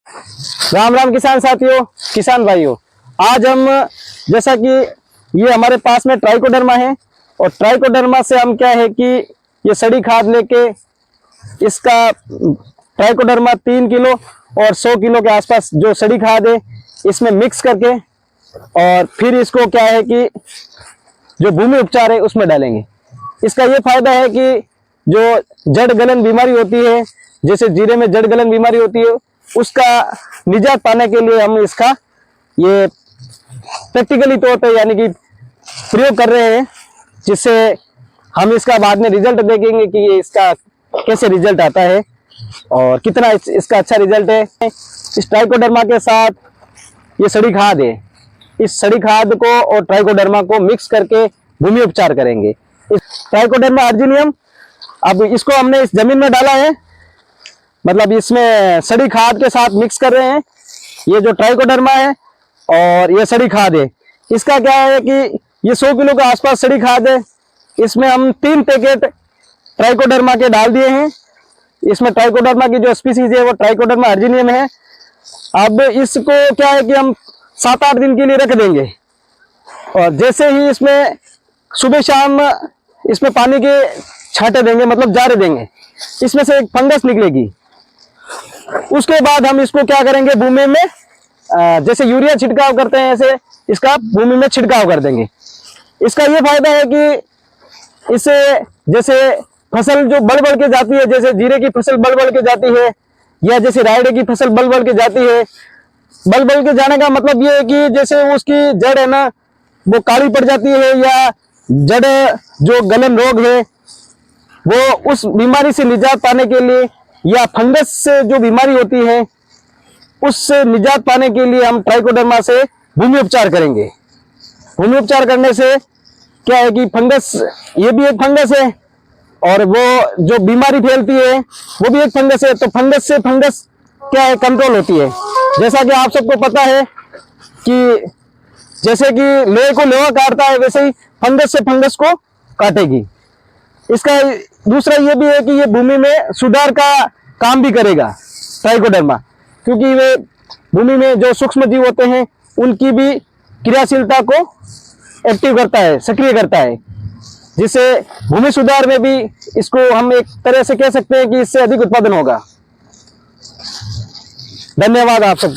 राम राम किसान साथियों, किसान भाइयों। आज हम, जैसा कि ये हमारे पास में ट्राइकोडर्मा है और ट्राइकोडर्मा से हम क्या है कि ये सड़ी खाद लेके इसका ट्राइकोडर्मा 3 किलो और 100 किलो के आसपास जो सड़ी खाद है इसमें मिक्स करके और फिर इसको क्या है कि जो भूमि उपचार है उसमें डालेंगे। इसका ये फायदा है कि जो जड़ गलन बीमारी होती है, जैसे जीरे में जड़ गलन बीमारी होती है, उसका निजात पाने के लिए हम इसका ये प्रैक्टिकली तौर पे यानी कि प्रयोग कर रहे हैं, जिससे हम इसका बाद में रिजल्ट देखेंगे कि ये इसका कैसे रिजल्ट आता है और कितना इसका अच्छा रिजल्ट है। इस ट्राइकोडर्मा के साथ ये सड़ी खाद है, इस सड़ी खाद को और ट्राइकोडर्मा को मिक्स करके भूमि उपचार करेंगे। इस ट्राइकोडर्मा अर्जिनियम अब इसको हमने इस जमीन में डाला है, मतलब इसमें सड़ी खाद के साथ मिक्स कर रहे हैं। ये जो ट्राइकोडर्मा है और ये सड़ी खाद है, इसका क्या है कि ये 100 किलो के आसपास सड़ी खाद है। इसमें हम 3 पैकेट ट्राइकोडर्मा के डाल दिए हैं। इसमें ट्राइकोडर्मा की जो स्पीसीज है वो ट्राइकोडर्मा अर्जिनियम है। अब इसको क्या है कि हम 7-8 दिन के लिए रख देंगे और जैसे ही इसमें सुबह शाम इसमें पानी के छांटे देंगे, मतलब जारे देंगे, इसमें से एक फंगस निकलेगी। उसके बाद हम इसको क्या करेंगे, भूमि में जैसे यूरिया छिड़काव करते हैं ऐसे इसका भूमि में छिड़काव कर देंगे। इसका ये फायदा है कि इससे जैसे फसल जो बढ़ के जाती है, जैसे जीरे की फसल बढ़ के जाती है या जैसे रायडे की फसल बढ़ के जाती है, बढ़ के जाने का मतलब ये है कि जैसे उसकी जड़ है ना वो काली पड़ जाती है या जड़ जो गलन रोग है वो उस बीमारी से निजात पाने के लिए या फंगस से जो बीमारी होती है उससे निजात पाने के लिए हम ट्राइकोडर्मा से भूमि उपचार करेंगे। भूमि उपचार करने से क्या है कि फंगस, ये भी एक फंगस है और वो जो बीमारी फैलती है वो भी एक फंगस है, तो फंगस से फंगस क्या है कंट्रोल होती है। जैसा कि आप सबको पता है कि जैसे कि लोहे को लोहा काटता है वैसे ही फंगस से फंगस को काटेगी। इसका दूसरा ये भी है कि ये भूमि में सुधार का काम भी करेगा ट्राइकोडर्मा, क्योंकि वे भूमि में जो सूक्ष्म जीव होते हैं उनकी भी क्रियाशीलता को एक्टिव करता है, सक्रिय करता है, जिससे भूमि सुधार में भी इसको हम एक तरह से कह सकते हैं कि इससे अधिक उत्पादन होगा। धन्यवाद आप सबको।